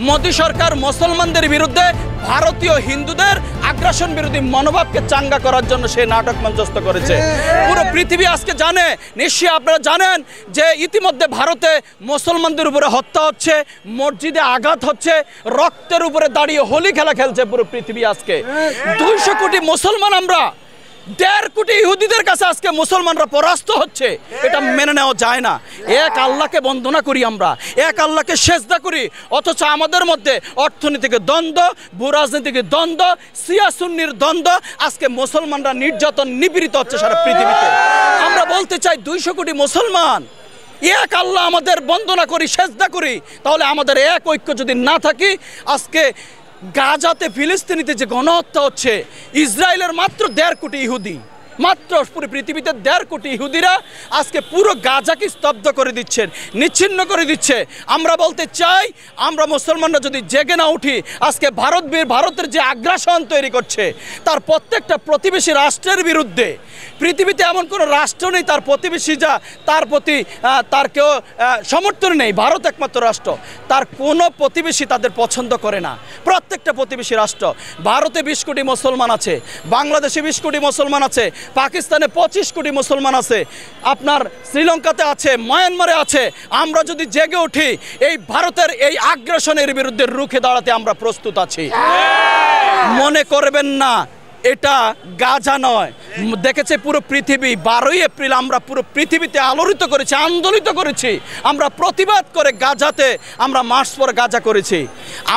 মোদী সরকার মুসলমানদের বিরুদ্ধে ভারতীয় হিন্দুদের আগ্রাসন বিরোধী মনোভাবকে চাঙ্গা করার জন্য সেই নাটক মঞ্চস্থ করেছে। পুরো পৃথিবী আজকে জানে, নিশ্চয়ই আপনারা জানেন যে ইতিমধ্যে ভারতে মুসলমানদের উপরে হত্যা হচ্ছে, মসজিদে আঘাত হচ্ছে, রক্তের উপরে দাঁড়িয়ে হোলি খেলা খেলছে পুরো পৃথিবী। আজকে 200 কোটি মুসলমান, আমরা 1.5 কোটি ইহুদিদের কাছে আজকে মুসলমানরা পরাস্ত হচ্ছে। এটা মেনে নেওয়া যায় না। এক আল্লাহকে বন্দনা করি আমরা, এক আল্লাহকে সেজদা করি, অথচ আমাদের মধ্যে অর্থনৈতিক দ্বন্দ্ব, ভূরাজনৈতিক দ্বন্দ্ব, শিয়া সুন্নির দ্বন্দ্ব, আজকে মুসলমানরা নির্যাতন নিপীড়িত হচ্ছে সারা পৃথিবীতে। আমরা বলতে চাই 200 কোটি মুসলমান এক আল্লাহ আমাদের বন্দনা করি, সেজদা করি, তাহলে আমাদের এক ঐক্য যদি না থাকি, আজকে গাজাতে ফিলিস্তিনিতে যে গণহত্যা হচ্ছে, ইসরায়েলের মাত্র 1.5 কোটি ইহুদি, মাত্র পুরো পৃথিবীতে 1.5 কোটি ইহুদিরা আজকে পুরো গাজাকে স্তব্ধ করে দিচ্ছেন, নিচ্ছিন্ন করে দিচ্ছে। আমরা বলতে চাই, আমরা মুসলমানরা যদি জেগে না উঠি, আজকে ভারতের যে আগ্রাসন তৈরি করছে তার প্রত্যেকটা প্রতিবেশী রাষ্ট্রের বিরুদ্ধে, পৃথিবীতে এমন কোনো রাষ্ট্র নেই তার প্রতিবেশী যা তার প্রতি তার কেউ সমর্থন নেই। ভারত একমাত্র রাষ্ট্র, তার কোনো প্রতিবেশী তাদের পছন্দ করে না। প্রত্যেকটা প্রতিবেশী রাষ্ট্র, ভারতে 20 কোটি মুসলমান আছে, বাংলাদেশে 20 কোটি মুসলমান আছে, পাকিস্তানে 25 কোটি মুসলমান আছে, আপনার শ্রীলঙ্কাতে আছে, মায়ানমারে আছে। আমরা যদি জেগে উঠি, এই ভারতের এই আগ্রাসনের বিরুদ্ধে রুখে দাঁড়াতে আমরা প্রস্তুত আছি। মনে করবেন না এটা গাজা নয়, দেখেছে পুরো পৃথিবী। 12ই এপ্রিল আমরা পুরো পৃথিবীতে আলোড়িত করেছি, আন্দোলিত করেছি, আমরা প্রতিবাদ করে গাজাতে আমরা মার্চ ফর গাজা করেছি।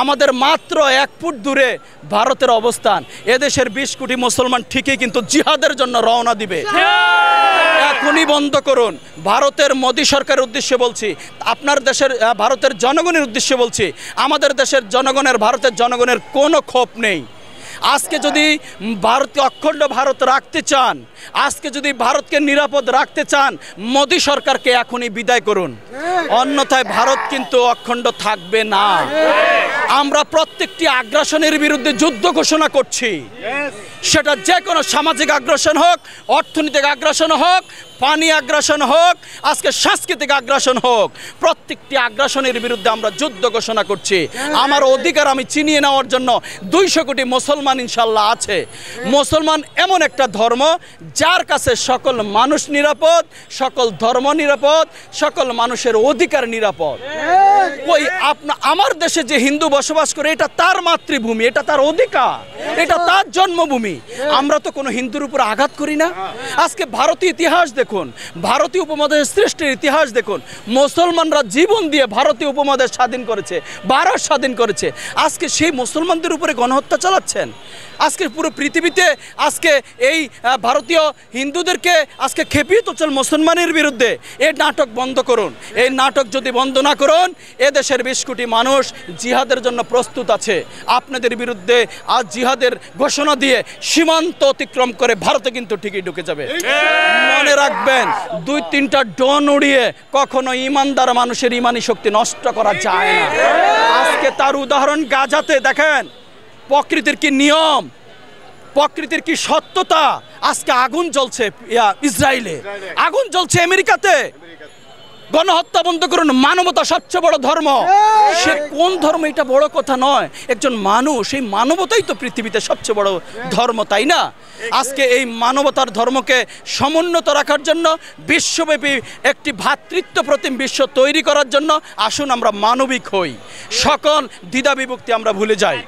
আমাদের মাত্র 1 ফুট দূরে ভারতের অবস্থান। এদেশের 20 কোটি মুসলমান ঠিকই কিন্তু জিহাদের জন্য রওনা দিবে। এখনই বন্ধ করুন। ভারতের মোদী সরকারের উদ্দেশ্যে বলছি, আপনার দেশের ভারতের জনগণের উদ্দেশ্যে বলছি, আমাদের দেশের জনগণের, ভারতের জনগণের কোনো ক্ষোভ নেই। আজকে যদি অখণ্ড ভারত রাখতে চান, আজকে যদি ভারতকে নিরাপদ রাখতে চান, মোদী সরকারকে এখনই বিদায় করুন, অন্যথায় ভারত কিন্তু অখণ্ড থাকবে না। আমরা প্রত্যেকটি আগ্রাসনের বিরুদ্ধে যুদ্ধ ঘোষণা করছি, সেটা যে কোনো সামাজিক আগ্রাসন হোক, অর্থনৈতিক আগ্রাসন হোক, পানি আগ্রাসন হোক, আজকে সাংস্কৃতিক আগ্রাসন হোক, প্রত্যেকটি আগ্রাসনের বিরুদ্ধে আমরা যুদ্ধ ঘোষণা করছি। আমার অধিকার আমি চিনিয়ে নেওয়ার জন্য 200 কোটি মুসলমান ইনশাল্লাহ আছে। মুসলমান এমন একটা ধর্ম যার কাছে সকল মানুষ নিরাপদ, সকল ধর্ম নিরাপদ, সকল মানুষের অধিকার নিরাপদ। ওই আমার দেশে যে হিন্দু বসবাস করে, এটা তার মাতৃভূমি, এটা তার অধিকার, এটা তার জন্মভূমি। আমরা তো কোনো হিন্দুর উপর আঘাত করি না। আজকে ভারতীয় ইতিহাস দেখুন, ভারতীয় উপমহাদেশ সৃষ্টির ইতিহাস দেখুন, মুসলমানরা জীবন দিয়ে ভারতীয় উপমহাদেশ স্বাধীন করেছে, ভারত স্বাধীন করেছে। আজকে সেই মুসলমানদের উপরে গণহত্যা চালাচ্ছেন। আজকে পুরো পৃথিবীতে আজকে এই ভারতীয় হিন্দুদেরকে আজকে খেপিয়ে তুলছেন মুসলমানের বিরুদ্ধে। এই নাটক বন্ধ করুন। এই নাটক যদি বন্ধ না করুন, এদেশের 20 কোটি মানুষ জিহাদের জন্য প্রস্তুত আছে। আপনাদের বিরুদ্ধে আজ জিহাদের ঘোষণা দিয়ে সীমান্ত অতিক্রম করে ভারতে কিন্তু ঠিকই ঢুকে যাবে। মনে রাখবেন, 2-3টা ড্রোন উড়িয়ে কখনো ইমানদার মানুষের ইমানি শক্তি নষ্ট করা যায় না। আজকে তার উদাহরণ গাজাতে দেখেন, প্রকৃতির কি নিয়ম, প্রকৃতির কি সত্যতা। আজকে আগুন জ্বলছে ইসরায়েলে, আগুন জ্বলছে আমেরিকাতে। গণহত্যা বন্ধ করুন। মানবতা সবচেয়ে বড় ধর্ম। সে কোন ধর্ম এটা বড় কথা নয়, একজন মানুষ, এই মানবতাই তো পৃথিবীতে সবচেয়ে বড় ধর্ম, তাই না? আজকে এই মানবতার ধর্মকে সমুন্নত রাখার জন্য, বিশ্বব্যাপী একটি ভ্রাতৃত্ব প্রতিম বিশ্ব তৈরি করার জন্য আসুন আমরা মানবিক হই, সকল দ্বিধা বিভক্তি আমরা ভুলে যাই।